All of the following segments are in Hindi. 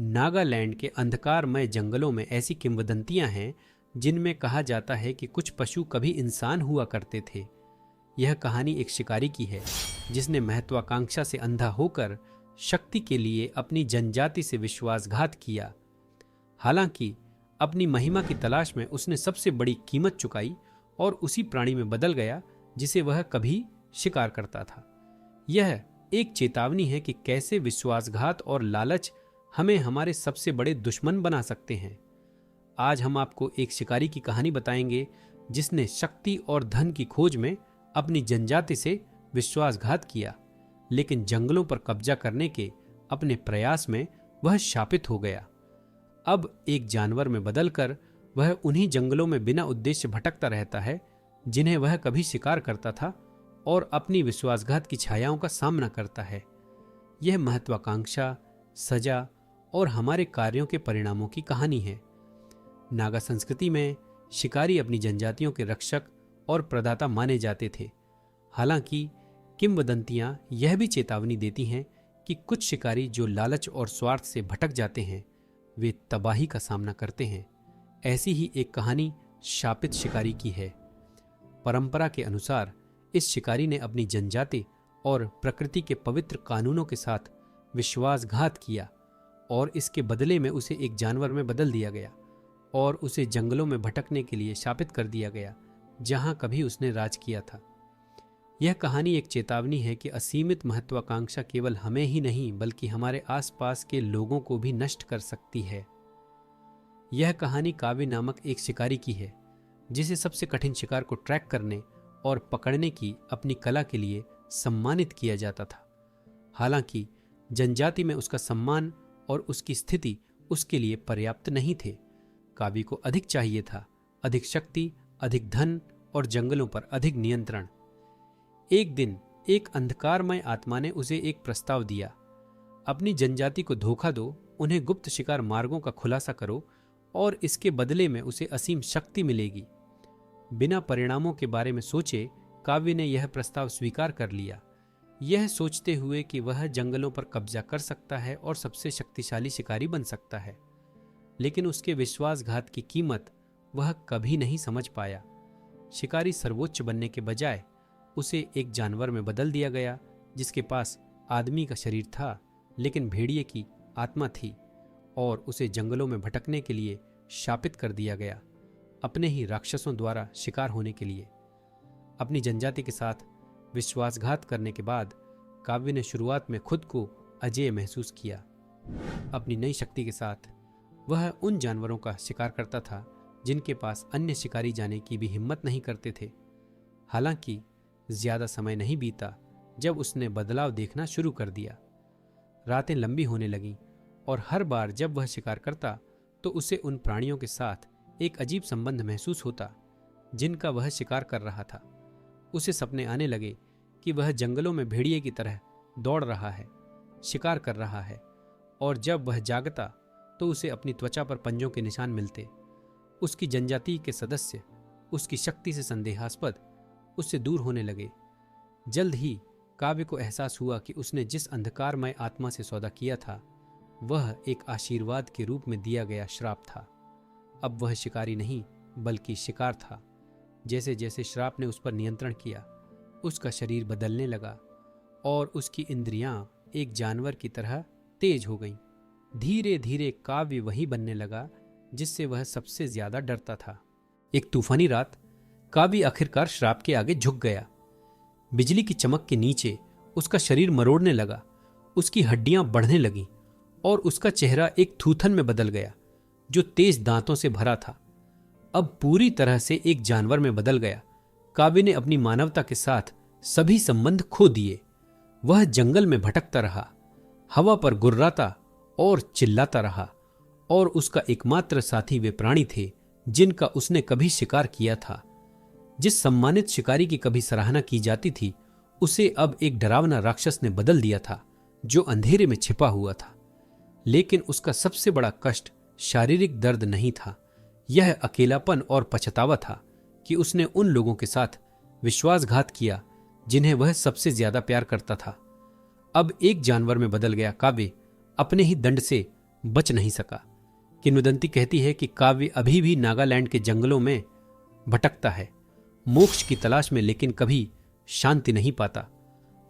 नागालैंड के अंधकारमय जंगलों में ऐसी किंवदंतियां हैं जिनमें कहा जाता है कि कुछ पशु कभी इंसान हुआ करते थे। यह कहानी एक शिकारी की है जिसने महत्वाकांक्षा से अंधा होकर शक्ति के लिए अपनी जनजाति से विश्वासघात किया। हालांकि अपनी महिमा की तलाश में उसने सबसे बड़ी कीमत चुकाई और उसी प्राणी में बदल गया जिसे वह कभी शिकार करता था। यह एक चेतावनी है कि कैसे विश्वासघात और लालच हमें हमारे सबसे बड़े दुश्मन बना सकते हैं। आज हम आपको एक शिकारी की कहानी बताएंगे जिसने शक्ति और धन की खोज में अपनी जनजाति से विश्वासघात किया, लेकिन जंगलों पर कब्जा करने के अपने प्रयास में वह शापित हो गया। अब एक जानवर में बदलकर वह उन्हीं जंगलों में बिना उद्देश्य भटकता रहता है जिन्हें वह कभी शिकार करता था और अपनी विश्वासघात की छायाओं का सामना करता है। यह महत्वाकांक्षा, सजा और हमारे कार्यों के परिणामों की कहानी है। नागा संस्कृति में शिकारी अपनी जनजातियों के रक्षक और प्रदाता माने जाते थे। हालांकि किंवदंतियां यह भी चेतावनी देती हैं कि कुछ शिकारी जो लालच और स्वार्थ से भटक जाते हैं वे तबाही का सामना करते हैं। ऐसी ही एक कहानी शापित शिकारी की है। परंपरा के अनुसार इस शिकारी ने अपनी जनजाति और प्रकृति के पवित्र कानूनों के साथ विश्वासघात किया और इसके बदले में उसे एक जानवर में बदल दिया गया और उसे जंगलों में भटकने के लिए शापित कर दिया गया जहां कभी उसने राज किया था। यह कहानी एक चेतावनी है कि असीमित महत्वाकांक्षा केवल हमें ही नहीं बल्कि हमारे आसपास के लोगों को भी नष्ट कर सकती है। यह कहानी काव्य नामक एक शिकारी की है जिसे सबसे कठिन शिकार को ट्रैक करने और पकड़ने की अपनी कला के लिए सम्मानित किया जाता था। हालांकि जनजाति में उसका सम्मान और उसकी स्थिति उसके लिए पर्याप्त नहीं थे। काव्य को अधिक चाहिए था, अधिक शक्ति, अधिक धन और जंगलों पर अधिक नियंत्रण। एक दिन एक अंधकारमय आत्मा ने उसे एक प्रस्ताव दिया। अपनी जनजाति को धोखा दो, उन्हें गुप्त शिकार मार्गों का खुलासा करो और इसके बदले में उसे असीम शक्ति मिलेगी। बिना परिणामों के बारे में सोचे काव्य ने यह प्रस्ताव स्वीकार कर लिया, यह सोचते हुए कि वह जंगलों पर कब्जा कर सकता है और सबसे शक्तिशाली शिकारी बन सकता है। लेकिन उसके विश्वासघात की कीमत वह कभी नहीं समझ पाया। शिकारी सर्वोच्च बनने के बजाय उसे एक जानवर में बदल दिया गया जिसके पास आदमी का शरीर था लेकिन भेड़िए की आत्मा थी, और उसे जंगलों में भटकने के लिए शापित कर दिया गया, अपने ही राक्षसों द्वारा शिकार होने के लिए। अपनी जनजाति के साथ विश्वासघात करने के बाद काव्य ने शुरुआत में खुद को अजेय महसूस किया। अपनी नई शक्ति के साथ वह उन जानवरों का शिकार करता था जिनके पास अन्य शिकारी जाने की भी हिम्मत नहीं करते थे। हालांकि ज्यादा समय नहीं बीता जब उसने बदलाव देखना शुरू कर दिया। रातें लंबी होने लगीं और हर बार जब वह शिकार करता तो उसे उन प्राणियों के साथ एक अजीब संबंध महसूस होता जिनका वह शिकार कर रहा था। उसे सपने आने लगे कि वह जंगलों में भेड़िए की तरह दौड़ रहा है, शिकार कर रहा है, और जब वह जागता तो उसे अपनी त्वचा पर पंजों के निशान मिलते। उसकी जनजाति के सदस्य उसकी शक्ति से संदेहास्पद उससे दूर होने लगे। जल्द ही काव्य को एहसास हुआ कि उसने जिस अंधकारमय आत्मा से सौदा किया था वह एक आशीर्वाद के रूप में दिया गया श्राप था। अब वह शिकारी नहीं बल्कि शिकार था। जैसे जैसे श्राप ने उस पर नियंत्रण किया उसका शरीर बदलने लगा और उसकी इंद्रियां एक जानवर की तरह तेज हो गईं। धीरे धीरे काव्य वही बनने लगा जिससे वह सबसे ज्यादा डरता था। एक तूफानी रात काव्य आखिरकार श्राप के आगे झुक गया। बिजली की चमक के नीचे उसका शरीर मरोड़ने लगा, उसकी हड्डियां बढ़ने लगीं और उसका चेहरा एक थूथन में बदल गया जो तेज दांतों से भरा था। अब पूरी तरह से एक जानवर में बदल गया। काव्य ने अपनी मानवता के साथ सभी संबंध खो दिए। वह जंगल में भटकता रहा, हवा पर गुर्राता और चिल्लाता रहा, और उसका एकमात्र साथी वे प्राणी थे जिनका उसने कभी शिकार किया था। जिस सम्मानित शिकारी की कभी सराहना की जाती थी उसे अब एक डरावना राक्षस ने बदल दिया था जो अंधेरे में छिपा हुआ था। लेकिन उसका सबसे बड़ा कष्ट शारीरिक दर्द नहीं था, यह अकेलापन और पछतावा था कि उसने उन लोगों के साथ विश्वासघात किया जिन्हें वह सबसे ज्यादा प्यार करता था। अब एक जानवर में बदल गया काव्य अपने ही दंड से बच नहीं सका। किंवदंती कहती है कि काव्य अभी भी नागालैंड के जंगलों में भटकता है, मोक्ष की तलाश में, लेकिन कभी शांति नहीं पाता।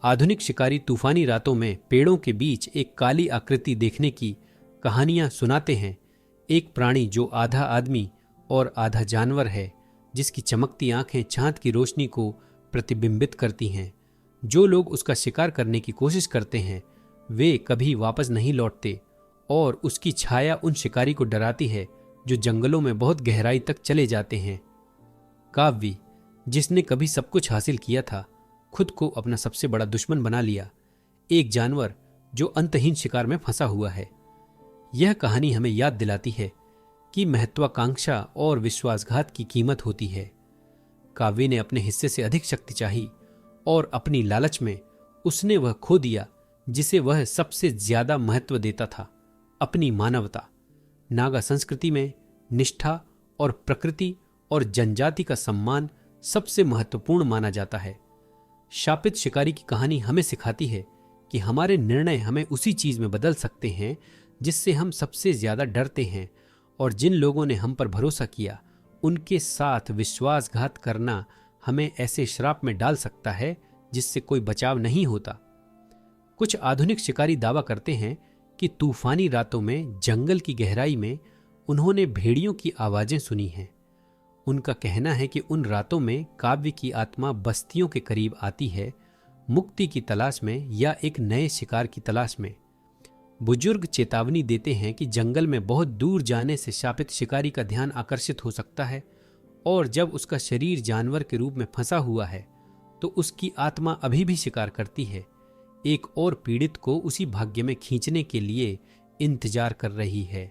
आधुनिक शिकारी तूफानी रातों में पेड़ों के बीच एक काली आकृति देखने की कहानियां सुनाते हैं। एक प्राणी जो आधा आदमी और आधा जानवर है, जिसकी चमकती आंखें चांद की रोशनी को प्रतिबिंबित करती हैं। जो लोग उसका शिकार करने की कोशिश करते हैं वे कभी वापस नहीं लौटते, और उसकी छाया उन शिकारी को डराती है जो जंगलों में बहुत गहराई तक चले जाते हैं। काव्य, जिसने कभी सब कुछ हासिल किया था, खुद को अपना सबसे बड़ा दुश्मन बना लिया। एक जानवर जो अंतहीन शिकार में फंसा हुआ है। यह कहानी हमें याद दिलाती है कि महत्वाकांक्षा और विश्वासघात की कीमत होती है। काव्य ने अपने हिस्से से अधिक शक्ति चाही और अपनी लालच में उसने वह खो दिया जिसे वह सबसे ज्यादा महत्व देता था, अपनी मानवता। नागा संस्कृति में निष्ठा और प्रकृति और जनजाति का सम्मान सबसे महत्वपूर्ण माना जाता है। शापित शिकारी की कहानी हमें सिखाती है कि हमारे निर्णय हमें उसी चीज में बदल सकते हैं जिससे हम सबसे ज्यादा डरते हैं, और जिन लोगों ने हम पर भरोसा किया उनके साथ विश्वासघात करना हमें ऐसे श्राप में डाल सकता है जिससे कोई बचाव नहीं होता। कुछ आधुनिक शिकारी दावा करते हैं कि तूफानी रातों में जंगल की गहराई में उन्होंने भेड़ियों की आवाजें सुनी हैं। उनका कहना है कि उन रातों में काव्य की आत्मा बस्तियों के करीब आती है, मुक्ति की तलाश में या एक नए शिकार की तलाश में। बुजुर्ग चेतावनी देते हैं कि जंगल में बहुत दूर जाने से शापित शिकारी का ध्यान आकर्षित हो सकता है, और जब उसका शरीर जानवर के रूप में फंसा हुआ है तो उसकी आत्मा अभी भी शिकार करती है, एक और पीड़ित को उसी भाग्य में खींचने के लिए इंतजार कर रही है।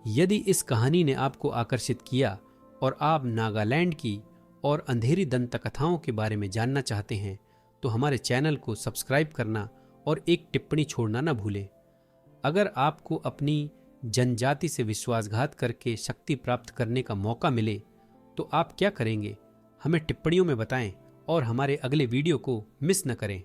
यदि इस कहानी ने आपको आकर्षित किया और आप नागालैंड की और अंधेरी दंत कथाओं के बारे में जानना चाहते हैं तो हमारे चैनल को सब्सक्राइब करना और एक टिप्पणी छोड़ना न भूलें। अगर आपको अपनी जनजाति से विश्वासघात करके शक्ति प्राप्त करने का मौका मिले तो आप क्या करेंगे? हमें टिप्पणियों में बताएं और हमारे अगले वीडियो को मिस न करें।